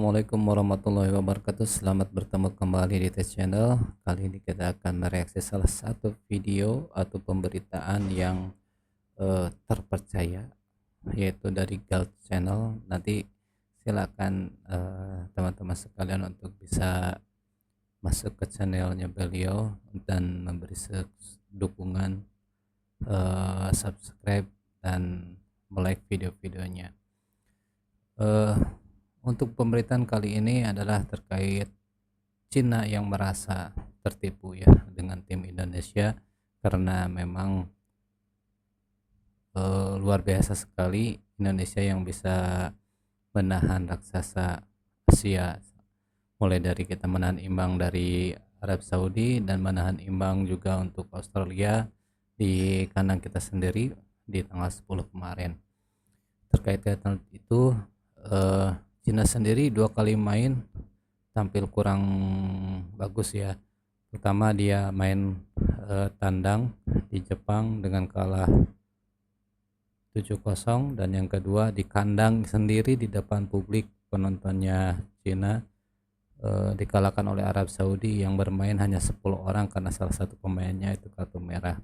Assalamualaikum warahmatullahi wabarakatuh. Selamat bertemu kembali di Tech Channel. Kali ini kita akan mereaksi salah satu video atau pemberitaan yang terpercaya, yaitu dari Galt Channel. Nanti silakan teman-teman sekalian untuk bisa masuk ke channelnya beliau dan memberi dukungan, subscribe dan like video-videonya. Untuk pemberitaan kali ini adalah terkait Cina yang merasa tertipu ya dengan tim Indonesia, karena memang luar biasa sekali Indonesia yang bisa menahan raksasa Asia, mulai dari kita menahan imbang dari Arab Saudi dan menahan imbang juga untuk Australia di kandang kita sendiri di tanggal 10 kemarin. Terkait hal itu, Cina sendiri 2 kali main tampil kurang bagus ya. Pertama dia main tandang di Jepang dengan kalah 7-0, dan yang kedua di kandang sendiri di depan publik penontonnya Cina dikalahkan oleh Arab Saudi yang bermain hanya 10 orang karena salah satu pemainnya itu kartu merah.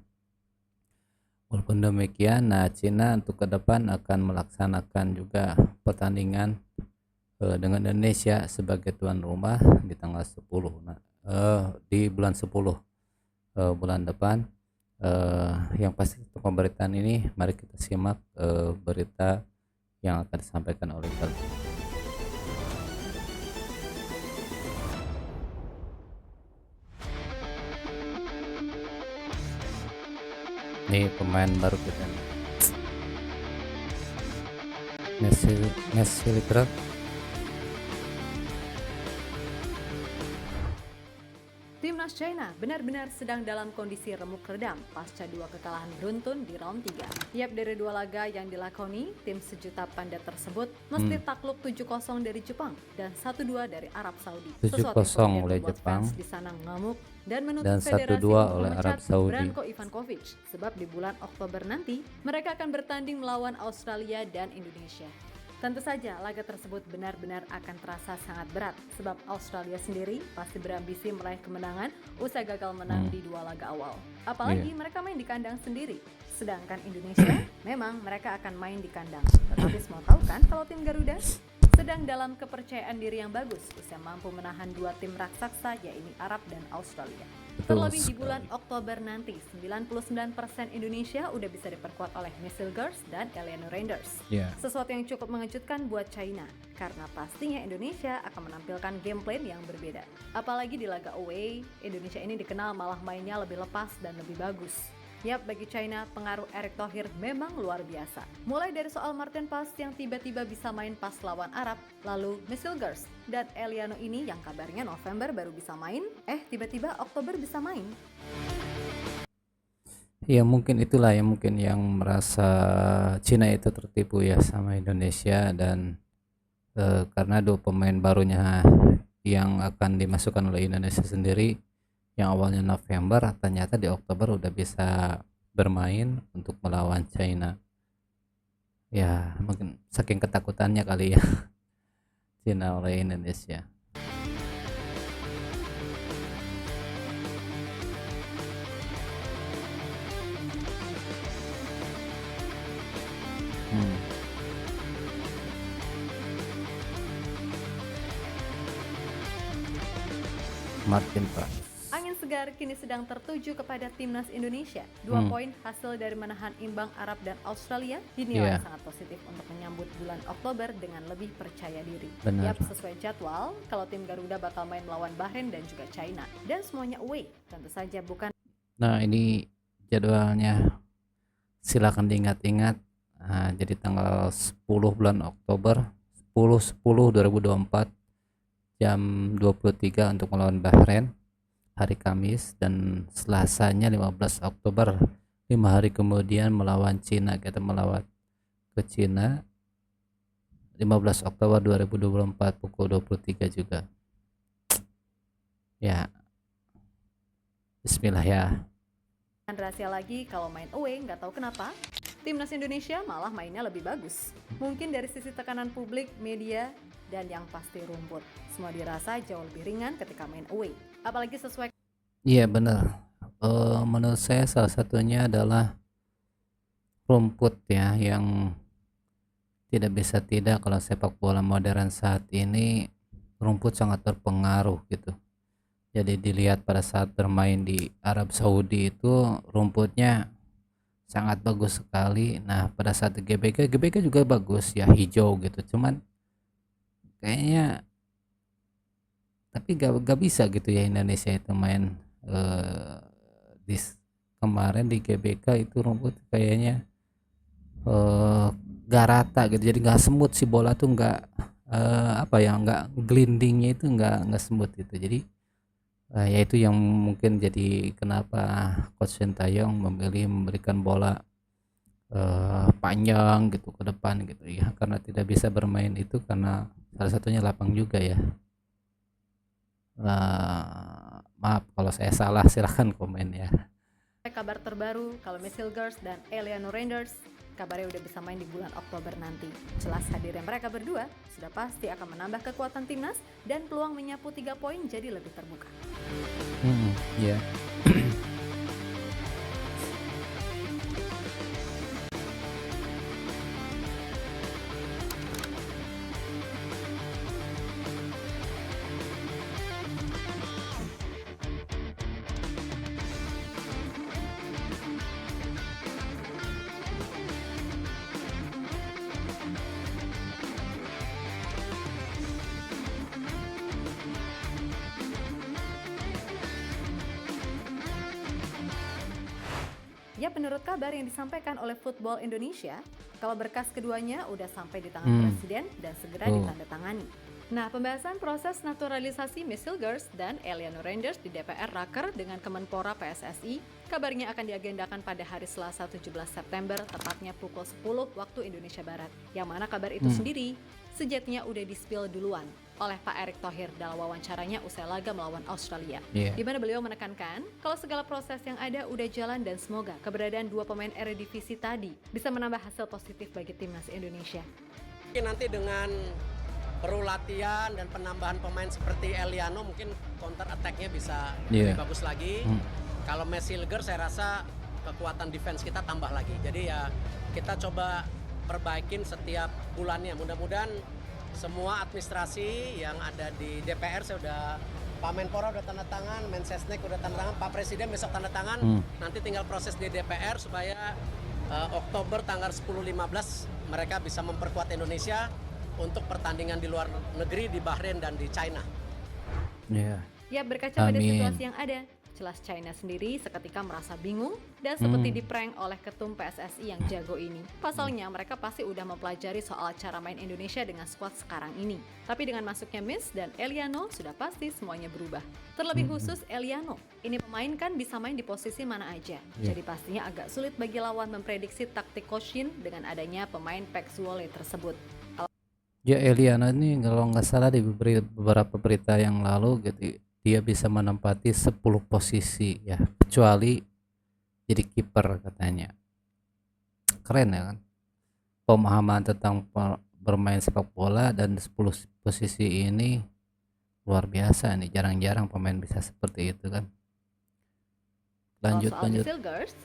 Walaupun demikian, Cina untuk ke depan akan melaksanakan juga pertandingan dengan Indonesia sebagai tuan rumah di tanggal 10, di bulan 10 bulan depan. Yang pasti untuk pemberitaan ini, mari kita simak berita yang akan disampaikan oleh Galt. Ini pemain baru kita, Messi Litra. Timnas China benar-benar sedang dalam kondisi remuk redam pasca 2 kekalahan beruntun di round 3. Tiap dari 2 laga yang dilakoni, tim sejuta panda tersebut mesti takluk 7-0 dari Jepang dan 1-2 dari Arab Saudi. 7-0 oleh Jepang di sana ngamuk dan menuntut dan federasi 1-2 untuk oleh Arab memecat Saudi. Branko Ivankovic, sebab di bulan Oktober nanti mereka akan bertanding melawan Australia dan Indonesia. Tentu saja laga tersebut benar-benar akan terasa sangat berat, sebab Australia sendiri pasti berambisi meraih kemenangan usai gagal menang di 2 laga awal. Apalagi mereka main di kandang sendiri, sedangkan Indonesia memang mereka akan main di kandang. Tetapi semua tahu kan kalau tim Garuda sedang dalam kepercayaan diri yang bagus, usai mampu menahan 2 tim raksasa, yaitu Arab dan Australia. Terlebih di bulan Oktober nanti, 99% Indonesia udah bisa diperkuat oleh Missile Girls dan Eliano Rangers. Sesuatu yang cukup mengejutkan buat China, karena pastinya Indonesia akan menampilkan game plan yang berbeda. Apalagi di laga away, Indonesia ini dikenal malah mainnya lebih lepas dan lebih bagus. Yap, bagi China, pengaruh Erick Thohir memang luar biasa. Mulai dari soal Martin Pas yang tiba-tiba bisa main pas lawan Arab, lalu Missile Girls dan Eliano ini yang kabarnya November baru bisa main, tiba-tiba Oktober bisa main. Ya mungkin itulah yang merasa Cina itu tertipu ya sama Indonesia, dan karena 2 pemain barunya yang akan dimasukkan oleh Indonesia sendiri yang awalnya November ternyata di Oktober udah bisa bermain untuk melawan China. Ya mungkin saking ketakutannya kali ya Cina oleh Indonesia. Martin Pas. Angin segar kini sedang tertuju kepada timnas Indonesia. 2 poin hasil dari menahan imbang Arab dan Australia dinilai sangat positif untuk menyambut bulan Oktober dengan lebih percaya diri. Yap, sesuai jadwal, kalau tim Garuda bakal main melawan Bahrain dan juga China, dan semuanya away. Tentu saja bukan. Nah ini jadwalnya, silakan diingat-ingat. Jadi tanggal 10 bulan Oktober, 10/10/2024 jam 23 untuk melawan Bahrain hari Kamis, dan Selasanya 15 Oktober 5 hari kemudian melawan Cina. Kita melawat ke Cina 15 Oktober 2024 pukul 23 juga. Ya, bismillah ya. Rahasia lagi, kalau main away nggak tahu kenapa timnas Indonesia malah mainnya lebih bagus. Mungkin dari sisi tekanan publik, media, dan yang pasti rumput. Semua dirasa jauh lebih ringan ketika main away. Apalagi sesuai Iya benar. Menurut saya salah satunya adalah rumput ya, yang tidak bisa tidak kalau sepak bola modern saat ini rumput sangat berpengaruh gitu. Jadi dilihat pada saat bermain di Arab Saudi itu rumputnya sangat bagus sekali. Nah, pada saat di GBK juga bagus ya, hijau gitu. Cuman kayaknya tapi gak bisa gitu ya Indonesia itu main eh, kemarin di GBK itu rumput kayaknya eh, gak rata gitu, jadi gak semut si bola tuh gak apa ya, gak glindingnya itu gak semut gitu. Jadi ya itu yang mungkin jadi kenapa Coach Sintayong memilih memberikan bola panjang gitu ke depan gitu ya, karena tidak bisa bermain itu karena salah satunya lapang juga ya. Maaf kalau saya salah, silahkan komen ya. kabar terbaru kalau Miss Hilgers dan Eliano Rangers kabarnya udah bisa main di bulan Oktober nanti. Jelas hadirnya mereka berdua sudah pasti akan menambah kekuatan timnas dan peluang menyapu 3 poin jadi lebih terbuka. Ya. Ya, menurut kabar yang disampaikan oleh Football Indonesia, kalau berkas keduanya udah sampai di tangan Presiden dan segera ditandatangani. Nah, pembahasan proses naturalisasi Miss Hilgers dan Eliano Rangers di DPR Raker dengan Kemenpora PSSI kabarnya akan diagendakan pada hari Selasa 17 September, tepatnya pukul 10 waktu Indonesia Barat. Yang mana kabar itu sendiri sejatinya udah di-spill duluan oleh Pak Erick Thohir dalam wawancaranya usai laga melawan Australia. Di mana beliau menekankan kalau segala proses yang ada udah jalan dan semoga keberadaan 2 pemain Eredivisie tadi bisa menambah hasil positif bagi timnas Indonesia. Mungkin nanti dengan perlu latihan dan penambahan pemain seperti Eliano, mungkin counter attack-nya bisa lebih bagus lagi. Kalau Miss Hilgers saya rasa kekuatan defense kita tambah lagi. Jadi ya kita coba perbaikin setiap bulannya. Mudah-mudahan semua administrasi yang ada di DPR, saya udah Pak Menpora udah tanda tangan, Mensesnek udah tanda tangan, Pak Presiden besok tanda tangan. Nanti tinggal proses di DPR supaya Oktober tanggal 10-15 mereka bisa memperkuat Indonesia untuk pertandingan di luar negeri, di Bahrain dan di China. Ya, berkaca pada situasi yang ada, jelas China sendiri seketika merasa bingung dan seperti diprank oleh ketum PSSI yang jago ini. Pasalnya mereka pasti udah mempelajari soal cara main Indonesia dengan skuad sekarang ini. Tapi dengan masuknya Miss dan Eliano sudah pasti semuanya berubah. Terlebih khusus Eliano, ini pemain kan bisa main di posisi mana aja. Jadi pastinya agak sulit bagi lawan memprediksi taktik Coach Shin dengan adanya pemain Pek Suole tersebut. Ya, Eliana ini kalau nggak salah di beberapa berita yang lalu gitu, dia bisa menempati 10 posisi ya, kecuali jadi kiper katanya. Keren ya kan, pemahaman tentang bermain sepak bola dan 10 posisi ini luar biasa nih, jarang-jarang pemain bisa seperti itu kan. Lanjut. Miss Hilgers,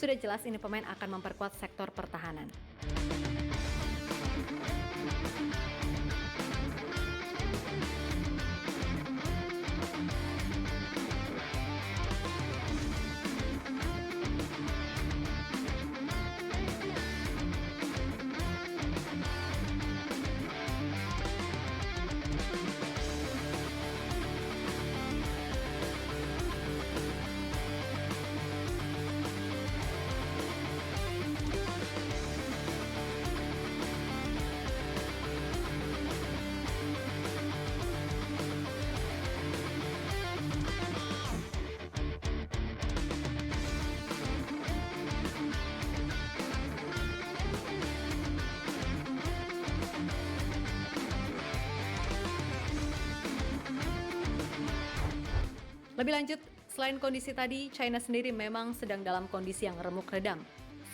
sudah jelas ini pemain akan memperkuat sektor pertahanan. Lebih lanjut, selain kondisi tadi, China sendiri memang sedang dalam kondisi yang remuk redam.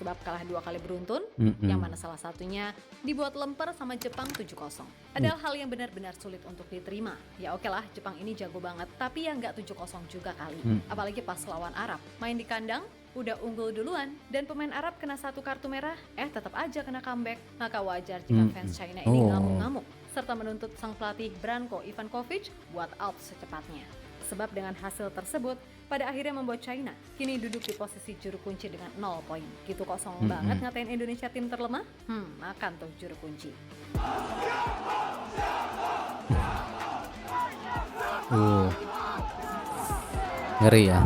sebab kalah 2 kali beruntun, Mm-mm. yang mana salah satunya dibuat lemper sama Jepang 7-0. Adalah hal yang benar-benar sulit untuk diterima. Ya oke lah, Jepang ini jago banget, tapi ya nggak 7-0 juga kali. Apalagi pas lawan Arab, main di kandang, udah unggul duluan, dan pemain Arab kena 1 kartu merah, tetap aja kena comeback. Maka wajar jika fans China ini ngamuk-ngamuk, serta menuntut sang pelatih Branko Ivankovic buat out secepatnya. Sebab dengan hasil tersebut, pada akhirnya membuat China kini duduk di posisi juru kunci dengan 0 poin. Gitu kosong banget ngatain Indonesia tim terlemah? Makan tuh juru kunci. Ngeri ya.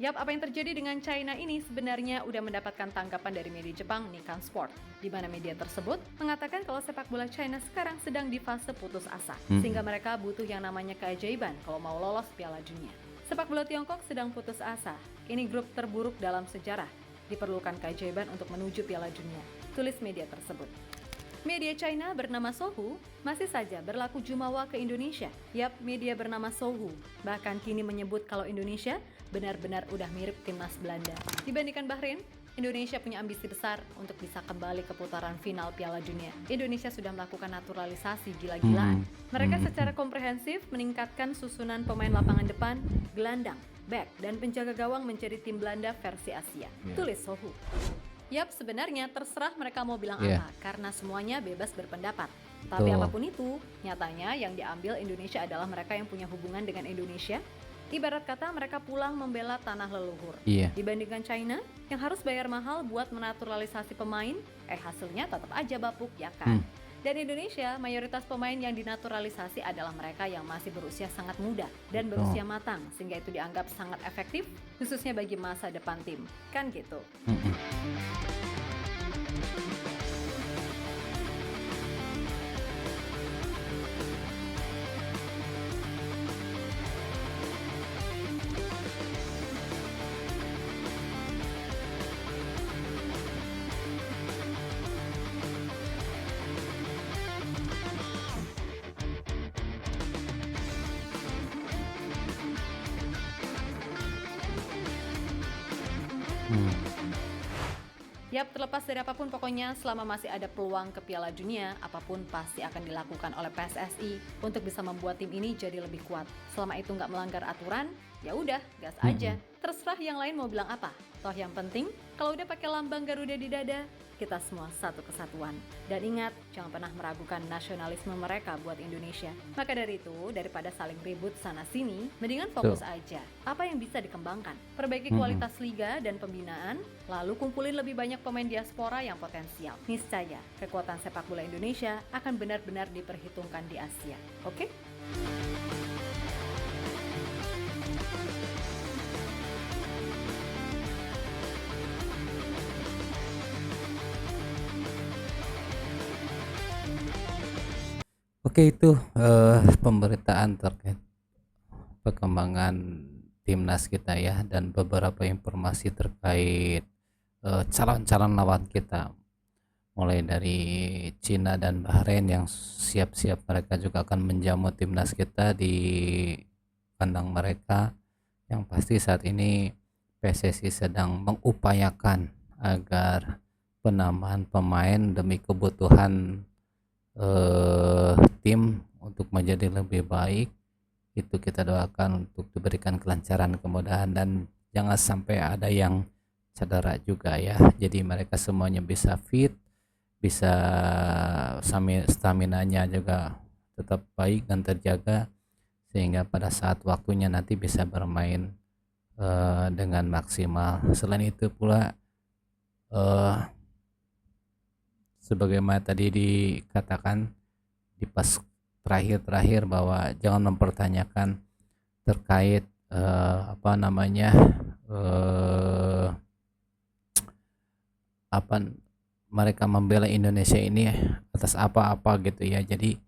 Yap, apa yang terjadi dengan China ini sebenarnya udah mendapatkan tanggapan dari media Jepang Nikkan Sport, di mana media tersebut mengatakan kalau sepak bola China sekarang sedang di fase putus asa, sehingga mereka butuh yang namanya keajaiban kalau mau lolos Piala Dunia. Sepak bola Tiongkok sedang putus asa, ini grup terburuk dalam sejarah, diperlukan keajaiban untuk menuju Piala Dunia, tulis media tersebut. Media China bernama Sohu masih saja berlaku jumawa ke Indonesia. Yap, media bernama Sohu bahkan kini menyebut kalau Indonesia benar-benar udah mirip timnas Belanda. Dibandingkan Bahrain, Indonesia punya ambisi besar untuk bisa kembali ke putaran final Piala Dunia. Indonesia sudah melakukan naturalisasi gila-gilaan. Mereka secara komprehensif meningkatkan susunan pemain lapangan depan, gelandang, back, dan penjaga gawang menjadi tim Belanda versi Asia. Tulis Sohu. Yap, sebenarnya terserah mereka mau bilang apa, karena semuanya bebas berpendapat. Tapi apapun itu, nyatanya yang diambil Indonesia adalah mereka yang punya hubungan dengan Indonesia. Ibarat kata mereka pulang membela tanah leluhur. Dibandingkan China yang harus bayar mahal buat menaturalisasi pemain, hasilnya tetap aja bapuk, ya kan? Dan Indonesia, mayoritas pemain yang dinaturalisasi adalah mereka yang masih berusia sangat muda dan berusia matang, sehingga itu dianggap sangat efektif, khususnya bagi masa depan tim. Kan gitu. Yap, terlepas dari apapun pokoknya selama masih ada peluang ke Piala Dunia, apapun pasti akan dilakukan oleh PSSI untuk bisa membuat tim ini jadi lebih kuat. Selama itu nggak melanggar aturan, ya udah, gas aja. Terserah yang lain mau bilang apa. Toh yang penting, kalau udah pakai lambang Garuda di dada, kita semua satu kesatuan. Dan ingat, jangan pernah meragukan nasionalisme mereka buat Indonesia. Maka dari itu, daripada saling ribut sana-sini, mendingan fokus aja. Apa yang bisa dikembangkan? Perbaiki kualitas liga dan pembinaan, lalu kumpulin lebih banyak pemain diaspora yang potensial. Niscaya, kekuatan sepak bola Indonesia akan benar-benar diperhitungkan di Asia. Oke? Oke, itu pemberitaan terkait perkembangan timnas kita ya, dan beberapa informasi terkait calon-calon lawan kita, mulai dari Cina dan Bahrain yang siap-siap mereka juga akan menjamu timnas kita di kandang mereka. Yang pasti saat ini PSSI sedang mengupayakan agar penambahan pemain demi kebutuhan tim untuk menjadi lebih baik. Itu kita doakan untuk diberikan kelancaran, kemudahan, dan jangan sampai ada yang cedera juga ya. Jadi mereka semuanya bisa fit, bisa stamina-nya juga tetap baik dan terjaga, sehingga pada saat waktunya nanti bisa bermain dengan maksimal. Selain itu pula sebagaimana tadi dikatakan di pas terakhir bahwa jangan mempertanyakan terkait mereka membela Indonesia ini atas apa-apa gitu ya. Jadi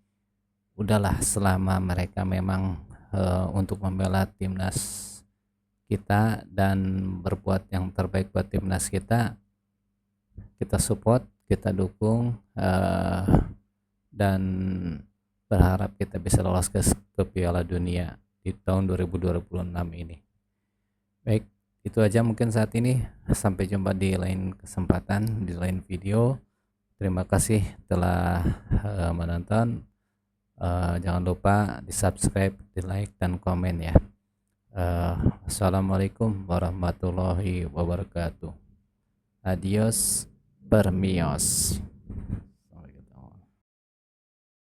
udahlah, selama mereka memang untuk membela timnas kita dan berbuat yang terbaik buat timnas kita support, kita dukung, dan berharap kita bisa lolos ke Piala Dunia di tahun 2026 ini. Baik, itu aja mungkin saat ini. Sampai jumpa di lain kesempatan, di lain video. Terima kasih telah menonton. Jangan lupa di subscribe, di like, dan komen ya. Assalamualaikum warahmatullahi wabarakatuh. Adios, permios.